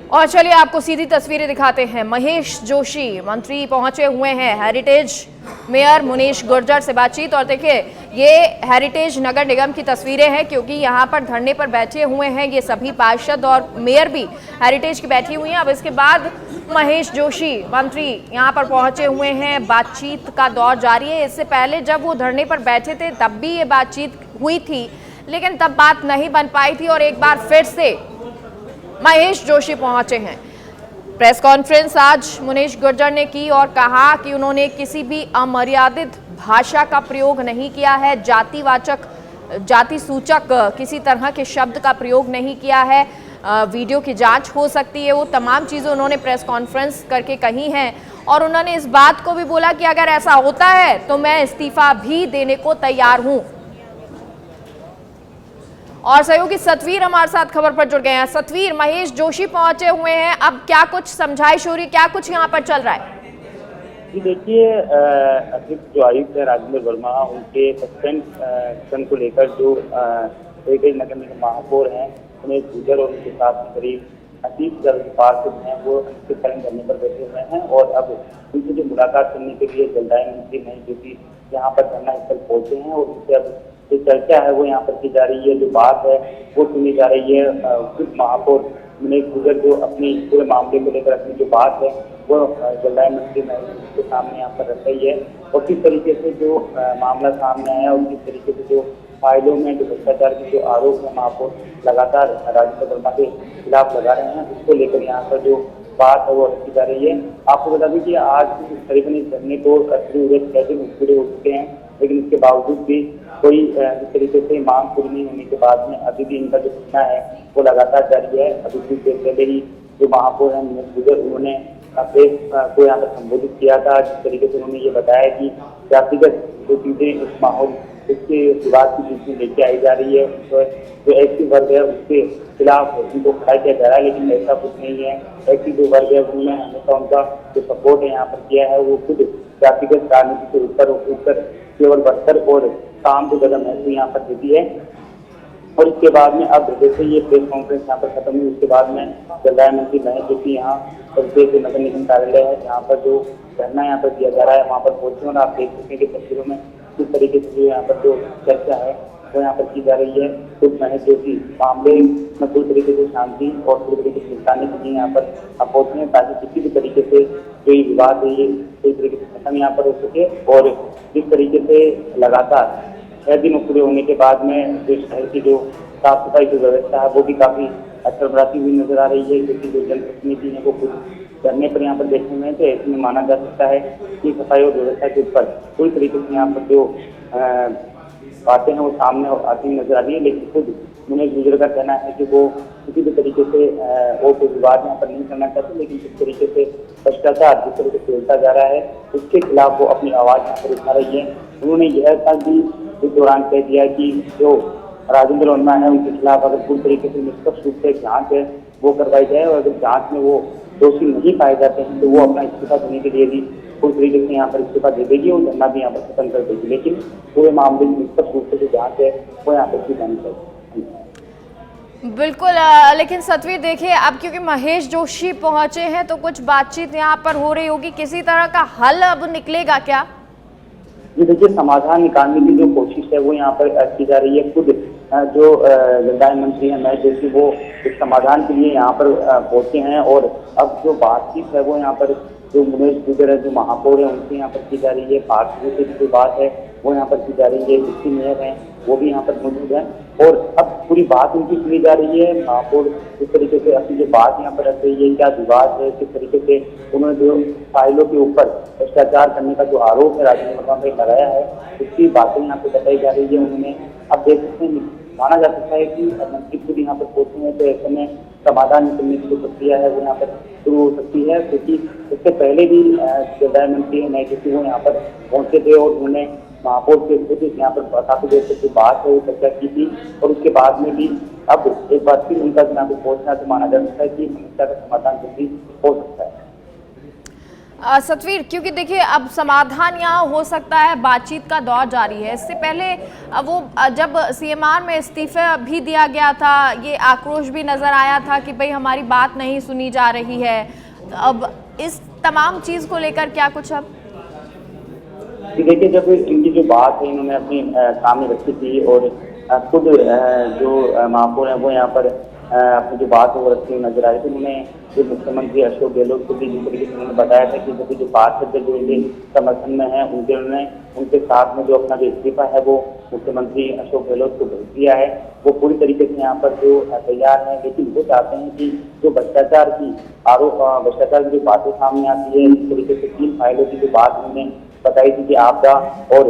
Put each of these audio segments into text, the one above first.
और चलिए आपको सीधी तस्वीरें दिखाते हैं। महेश जोशी मंत्री पहुंचे हुए हैं। हेरिटेज मेयर मुनीश गुर्जर से बातचीत। और देखिए ये हेरिटेज नगर निगम की तस्वीरें हैं, क्योंकि यहां पर धरने पर बैठे हुए हैं ये सभी पार्षद और मेयर भी हेरिटेज की बैठी हुई हैं। अब इसके बाद महेश जोशी मंत्री यहां पर पहुंचे हुए हैं। बातचीत का दौर जारी है। इससे पहले जब वो धरने पर बैठे थे तब भी ये बातचीत हुई थी, लेकिन तब बात नहीं बन पाई थी और एक बार फिर से महेश जोशी पहुंचे हैं। प्रेस कॉन्फ्रेंस आज मुनीश गुर्जर ने की और कहा कि उन्होंने किसी भी अमर्यादित भाषा का प्रयोग नहीं किया है, जाति सूचक किसी तरह के शब्द का प्रयोग नहीं किया है, वीडियो की जांच हो सकती है। वो तमाम चीजें उन्होंने प्रेस कॉन्फ्रेंस करके कही हैं। और उन्होंने इस बात को भी बोला कि अगर ऐसा होता है तो मैं इस्तीफा भी देने को तैयार हूं। और सहयोगी सतवीर हमारे साथ खबर पर जुड़ गए हैं। सतवीर, महेश जोशी पहुंचे हुए हैं, अब क्या कुछ समझाइश हो रही, क्या कुछ यहाँ पर चल रहा है? जी देखिए, अतिरिक्त जो आयुक्त है राजेंद्र वर्मा, उनके सस्पेंड को लेकर जो हेरिटेज नगर निगम महापौर हैं उन्हें गुर्जर और उनके साथ करीब 30 पार्षद हैं वो अनिश्चितकालीन धरने पर बैठे हुए हैं। और अब उनसे जो मुलाकात करने के लिए जलदाय मंत्री हैं जो कि यहाँ पर धरना स्थल पहुंचे हैं और उनसे अब जो चर्चा है वो यहाँ पर की जा रही है, जो बात है वो सुनी जा रही है। उप महापौर मुनीश गुर्जर जो अपनी पूरे मामले को लेकर अपनी जो बात है वो जलदाय मंत्री के सामने यहाँ पर रख रही है। और किस तरीके से जो मामला सामने आया और किस तरीके से जो फाइलों में जो भ्रष्टाचार के जो आरोप है महापौर लगातार राजेंद्र वर्मा के खिलाफ लगा रहे हैं, उसको लेकर यहाँ पर जो बात है वो रखी जा रही है। आपको बता दें कि आज करीबन इस धरने को शुरू हुए 6 दिन पूरे हो चुके हैं, लेकिन इसके बावजूद भी कोई इस तरीके से मांग पूरी नहीं होने के बाद में अभी भी इनका जो घटना है वो लगातार जारी है। अभी कुछ देर पहले ही जो महापौर हैं मुनीश गुर्जर, उन्होंने प्रेस को यहाँ पर संबोधित किया था। जिस तरीके से उन्होंने ये बताया कि जातिगत जो चीजें इस माहौल उसके विवाद की बीच में लेके आई जा रही है, तो जो एक्टिव वर्ग है उसके खिलाफ उनको खड़ा किया जा रहा है, लेकिन ऐसा कुछ नहीं है। एक्टिव जो वर्ग है उन्होंने हमेशा उनका जो सपोर्ट है यहाँ पर किया है, वो खुद जातिगत राजनीति से ऊपर उठकर केवल बढ़कर और काम को कदम है यहाँ पर देती है। और इसके बाद में अब जैसे ये प्रेस कॉन्फ्रेंस यहाँ पर खत्म हुई, उसके बाद में जलदाय मंत्री महेश जोशी यहाँ हेरिटेज नगर निगम कार्यालय है जहाँ पर जो धरना यहाँ पर दिया जा रहा है वहाँ पर पहुंचे। और आप देख सकते हैं कि तस्वीरों में किस तरीके से जो यहाँ पर जो चर्चा है वो यहाँ पर की जा रही है। खुद महेश जोशी मामले में पूरी तरीके से शांति और पूरी तरीके से निपटाने के लिए यहाँ पर पहुंचे हैं, ताकि किसी भी तरीके से जो ये विवाद है ये पूरी तरीके से खत्म यहाँ पर हो सके। और जिस तरीके से लगातार 6 दिन पूरे होने के बाद में जो शहर की जो साफ सफाई की व्यवस्था है वो भी काफी असर बढ़ाती हुई नजर आ रही है, क्योंकि जो जनप्रतिनिधि है वो खुद धरने पर यहाँ पर बैठे हुए हैं। तो ऐसे में माना जा सकता है कि सफाई और व्यवस्था के ऊपर पूरी तरीके से यहाँ पर जो बातें हैं वो सामने आती हुई नजर आ रही है। लेकिन खुद मुनीश गुर्जर का कहना है कि वो किसी भी तरीके से वो कोई विवाद यहाँ पर नहीं करना चाहते, लेकिन जिस तरीके से भ्रष्टाचार जिस तरीके से फैलता जा रहा है उसके खिलाफ वो अपनी आवाज यहाँ पर उठा रही है। उन्होंने यह कल भी इस दौरान कह दिया कि जो राजेंद्र वर्मा है उनके खिलाफ अगर पूरी तरीके से निष्पक्ष रूप से जांच है वो करवाई जाए, और अगर जांच में वो दोषी नहीं पाए जाते हैं तो वो अपना इस्तीफा देने के लिए भी पूरी तरीके से यहाँ पर इस्तीफा दे देगी और धरना भी यहाँ पर खत्म कर देगी। लेकिन पूरे मामले की निष्पक्ष रूप से जो जांच है वो यहाँ पर की जानी चाहिए। बिल्कुल, लेकिन सतवीर देखिए, अब क्योंकि महेश जोशी पहुंचे हैं तो कुछ बातचीत यहाँ पर हो रही होगी, किसी तरह का हल अब निकलेगा क्या? ये देखिए, समाधान निकालने की जो कोशिश है वो यहाँ पर की जा रही है। खुद जो जलदाय मंत्री है महेश जोशी वो इस समाधान के लिए यहाँ पर पहुंचे हैं। और अब जो बातचीत है वो यहाँ पर जो मुनीश गुर्जर है जो महापौर है उनसे यहाँ पर की जा रही है। पार्षदों से जो बात है वो यहाँ पर की जा रही है। डिप्टी मेयर है वो भी यहाँ पर मौजूद है और अब पूरी बात उनकी सुनी जा रही है। महापौर किस तरीके से अपनी जो बात यहाँ पर रख रही है, क्या विवाद है, किस तरीके से उन्होंने जो फाइलों के ऊपर भ्रष्टाचार करने का जो आरोप है राजेंद्र वर्मा पे लगाया है उसकी बातें यहाँ पे बताई जा रही है। उन्होंने अब देख सकते हैं, माना जा सकता है कि मंत्री खुद यहाँ पर पहुंचे हैं, तो ऐसे में समाधान निकलने की जो प्रक्रिया है वो यहाँ पर शुरू हो सकती है। क्योंकि इससे पहले भी जलदाय मंत्री महेश जोशी वो यहाँ पर पहुंचे थे और उन्होंने महापौर के खुद यहाँ पर काफी देर तक जो बात है वो चर्चा की थी। और उसके बाद में भी अब एक बार फिर उनका यहाँ पर पहुंचना तो माना जा सकता है कि समस्या का समाधान जल्दी हो सकता है। सतवीर, क्योंकि देखिए अब समाधान यहाँ हो सकता है, बातचीत का दौर जारी है। इससे पहले जब सीएमआर में इस्तीफा भी दिया गया था, ये आक्रोश भी नजर आया था कि भाई हमारी बात नहीं सुनी जा रही है। तो अब इस तमाम चीज को लेकर क्या कुछ अब? देखिए, जब इनकी जो बात है इन्होंने अपनी सामने रखी थी और खुद जो महापौर है वो यहाँ पर अपनी जो बात है वो रखते हुए नजर आए थे। उन्होंने जो मुख्यमंत्री अशोक गहलोत को भी जिस तरीके से उन्होंने बताया था कि सभी जो पार्षद जो इनके समर्थन में है उनके साथ में जो अपना जो इस्तीफा है वो मुख्यमंत्री अशोक गहलोत को भेज दिया है। वो पूरी तरीके से यहाँ पर जो तैयार है, लेकिन वो चाहते हैं कि जो भ्रष्टाचार की जो बातें सामने आती है, इस तरीके से 3 फाइलों की जो बात उन्होंने बताई थी कि आपदा और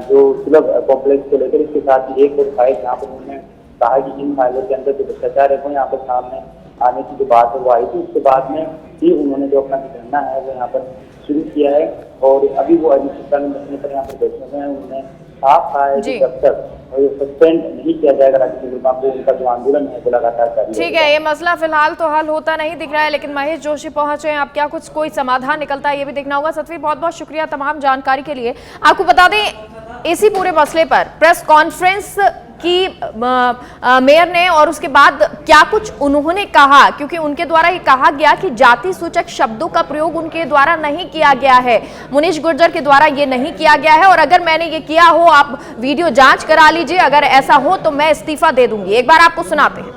जो सुलभ कॉम्प्लेक्स को लेकर, इसके साथ ही एक और फाइल यहाँ पर उन्होंने कहा कि इन फाइलों के अंदर जो भ्रष्टाचार है वो यहाँ पर सामने आने की जो बात है वो आई थी। उसके बाद में ही उन्होंने जो अपना धरना है वो यहाँ पर शुरू किया है और अभी वो अनिश्चितकालीन धरने पर यहाँ पर बैठे हुए हैं। उन्होंने साफ कहा है कि जब तक सस्पेंड नहीं किया जाएगा राजेंद्र वर्मा को, उनका जो आंदोलन है वो लगातार जारी रहेगा। ठीक है, ये मसला फिलहाल तो हल होता नहीं दिख रहा है, लेकिन महेश जोशी पहुंचे हैं, अब क्या कुछ कोई समाधान निकलता है ये भी देखना होगा। सतवीर, बहुत बहुत शुक्रिया तमाम जानकारी के लिए। आपको बता दें इसी पूरे मसले पर प्रेस कॉन्फ्रेंस की मेयर ने और उसके बाद क्या कुछ उन्होंने कहा, क्योंकि उनके द्वारा ये कहा गया कि जाति सूचक शब्दों का प्रयोग उनके द्वारा नहीं किया गया है, मुनीश गुर्जर के द्वारा ये नहीं किया गया है, और अगर मैंने ये किया हो आप वीडियो जांच करा लीजिए, अगर ऐसा हो तो मैं इस्तीफा दे दूंगी। एक बार आपको सुनाते हैं।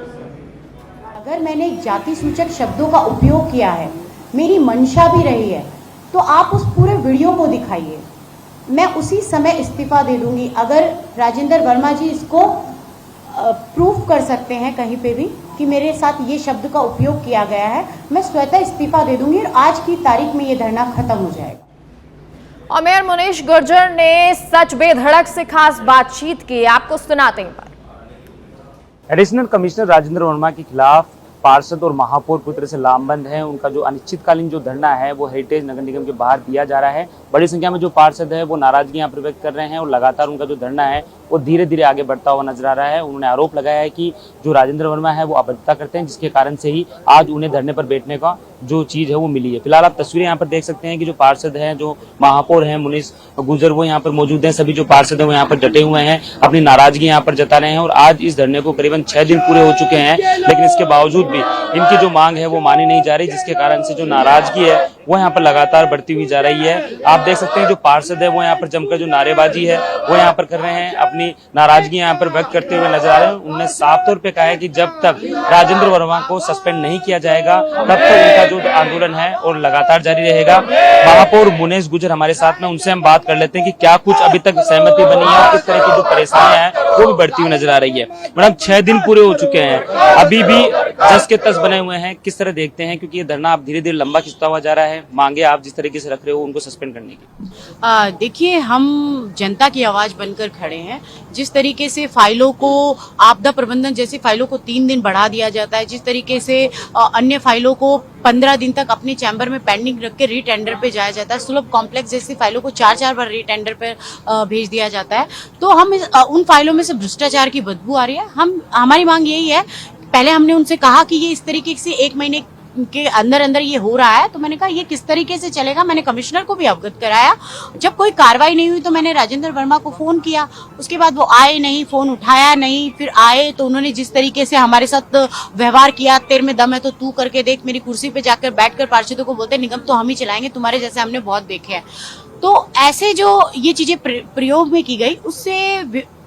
अगर मैंने जाति सूचक शब्दों का उपयोग किया है, मेरी मंशा भी रही है, तो आप उस पूरे वीडियो को दिखाइए, मैं उसी समय इस्तीफा दे दूंगी। अगर राजेंद्र वर्मा जी इसको प्रूफ कर सकते हैं कहीं पे भी कि मेरे साथ ये शब्द का उपयोग किया गया है, मैं स्वतः इस्तीफा दे दूंगी और आज की तारीख में ये धरना खत्म हो जाएगा। और मेयर मुनीश गुर्जर ने सच बेधड़क से खास बातचीत की, आपको सुनाते हैं। एडिशनल कमिश्नर राजेंद्र वर्मा के खिलाफ पार्षद और महापौर पूरी तरह से लामबंद है। उनका जो अनिश्चितकालीन जो धरना है वो हेरिटेज नगर निगम के बाहर दिया जा रहा है। बड़ी संख्या में जो पार्षद है वो नाराजगी यहाँ पर व्यक्त कर रहे हैं और लगातार उनका जो धरना है वो धीरे धीरे आगे बढ़ता हुआ नजर आ रहा है। उन्होंने आरोप लगाया है कि जो राजेंद्र वर्मा है वो अभद्रता करते हैं, जिसके कारण से ही आज उन्हें धरने पर बैठने का जो चीज है वो मिली है। फिलहाल आप तस्वीरें यहाँ पर देख सकते हैं कि जो पार्षद हैं, जो महापौर हैं मुनीश गुर्जर, वो यहाँ पर मौजूद हैं। सभी जो पार्षद हैं वो यहाँ पर डटे हुए हैं, अपनी नाराजगी यहाँ पर जता रहे हैं और आज इस धरने को करीबन 6 दिन पूरे हो चुके हैं, लेकिन इसके बावजूद भी इनकी जो मांग है वो मानी नहीं जा रही, जिसके कारण से जो नाराजगी है वो यहाँ पर लगातार बढ़ती हुई जा रही है। आप देख सकते हैं जो पार्षद है वो यहाँ पर जमकर जो नारेबाजी है वो यहाँ पर कर रहे हैं, अपनी नाराजगी यहाँ पर व्यक्त करते हुए नजर आ रहे हैं। उन्होंने साफ तौर पे कहा है कि जब तक राजेंद्र वर्मा को सस्पेंड नहीं किया जाएगा तब तक उनका जो आंदोलन है और लगातार जारी रहेगा। महापौर मुनीश गुर्जर हमारे साथ में, उनसे हम बात कर लेते हैं कि क्या कुछ अभी तक सहमति बनी है और किस तरह की जो परेशानियां हैं वो भी बढ़ती हुई नजर आ रही है। मैडम, 6 दिन पूरे हो चुके हैं, अभी भी जस के तस बने हुए हैं, किस तरह देखते हैं? क्योंकि ये धरना आप धीरे धीरे लंबा खिंचता हुआ जा रहा है, मांगे आप जिस तरीके से रख रहे हो उनको सस्पेंड करने की। देखिए, हम जनता की आवाज बनकर खड़े हैं। जिस तरीके से फाइलों को आपदा प्रबंधन जैसी फाइलों को 3 दिन बढ़ा दिया जाता है, जिस तरीके से अन्य फाइलों को 15 दिन तक अपने चैम्बर में पेंडिंग रख के रीटेंडर पे जाया जाता है, सुलभ कॉम्प्लेक्स जैसी फाइलों को 4-4 बार रीटेंडर पे भेज दिया जाता है, तो हम उन फाइलों में से भ्रष्टाचार की बदबू आ रही है। हमारी मांग यही है, पहले हमने उनसे कहा कि ये इस तरीके से 1 महीने के अंदर अंदर ये हो रहा है, तो मैंने कहा ये किस तरीके से चलेगा। मैंने कमिश्नर को भी अवगत कराया। जब कोई कार्रवाई नहीं हुई तो मैंने राजेंद्र वर्मा को फोन किया, उसके बाद वो आए नहीं, फोन उठाया नहीं, फिर आए तो उन्होंने जिस तरीके से हमारे साथ व्यवहार किया, तेरे में दम है तो तू करके देख, मेरी कुर्सी पे जाकर बैठकर पार्षदों को बोलते निगम तो हम ही चलाएंगे, तुम्हारे जैसे हमने बहुत देखे हैं। तो ऐसे जो ये चीजें प्रयोग में की गई, उससे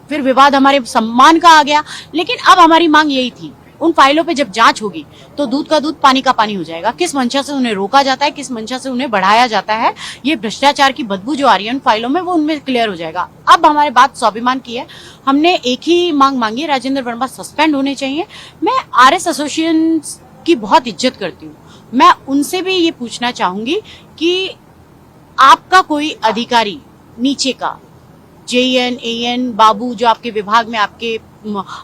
फिर विवाद हमारे सम्मान का आ गया। लेकिन अब हमारी मांग यही थी, उन फाइलों पे जब जांच होगी तो दूध का दूध पानी का पानी हो जाएगा। किस मंशा से उन्हें रोका जाता है, किस मंशा से उन्हें बढ़ाया जाता है, ये भ्रष्टाचार की बदबू जो आ रही है उन फाइलों में, वो उनमें क्लियर हो जाएगा। अब हमारी बात स्वाभिमान की है, हमने एक ही मांग मांगी, राजेंद्र वर्मा सस्पेंड होने चाहिए। मैं आरएस एसोसिएशन की बहुत इज्जत करती हूँ, मैं उनसे भी ये पूछना चाहूंगी कि आपका कोई अधिकारी नीचे का जेएन एएन बाबू जो आपके विभाग में आपके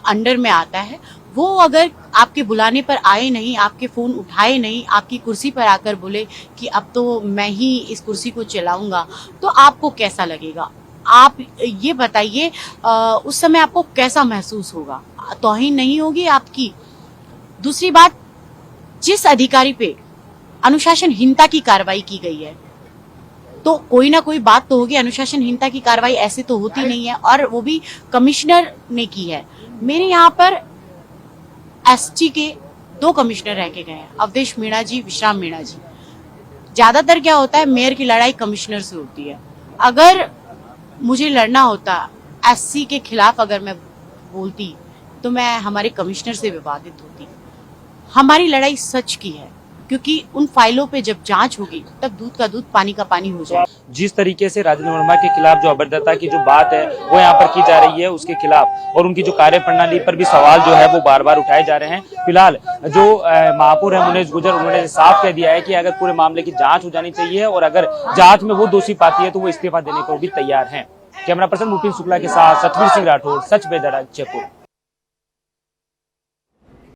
अंडर में आता है, वो अगर आपके बुलाने पर आए नहीं, आपके फोन उठाए नहीं, आपकी कुर्सी पर आकर बोले कि अब तो मैं ही इस कुर्सी को चलाऊंगा, तो आपको कैसा लगेगा? आप ये बताइए, उस समय आपको कैसा महसूस होगा? तौहीन नहीं होगी आपकी? दूसरी बात, जिस अधिकारी पे अनुशासनहीनता की कार्रवाई की गई है, तो कोई ना कोई बात तो होगी। अनुशासनहीनता की कार्रवाई ऐसे तो होती नहीं है, और वो भी कमिश्नर ने की है। मेरे यहाँ पर एसटी के 2 कमिश्नर रह के गए हैं, अवधेश मीणा जी, विश्राम मीणा जी। ज्यादातर क्या होता है, मेयर की लड़ाई कमिश्नर से होती है। अगर मुझे लड़ना होता एससी के खिलाफ, अगर मैं बोलती तो मैं हमारे कमिश्नर से विवादित होती। हमारी लड़ाई सच की है, क्योंकि उन फाइलों पे जब जांच होगी तब दूध का दूध पानी का पानी हो जाए। जिस तरीके से राजेंद्र वर्मा के खिलाफ जो अभद्रता की जो बात है वो यहाँ पर की जा रही है उसके खिलाफ, और उनकी जो कार्यप्रणाली पर भी सवाल जो है वो बार बार उठाए जा रहे हैं। फिलहाल जो महापौर है मुनेश गुर्जर, उन्होंने साफ कह दिया है कि अगर पूरे मामले की जांच हो जानी चाहिए और अगर जांच में वो दोषी पाती है तो वो इस्तीफा देने को भी तैयार है। कैमरा पर्सन मुपिन शुक्ला के साथ सतवीर सिंह राठौर, सच पे धड़क, जयपुर।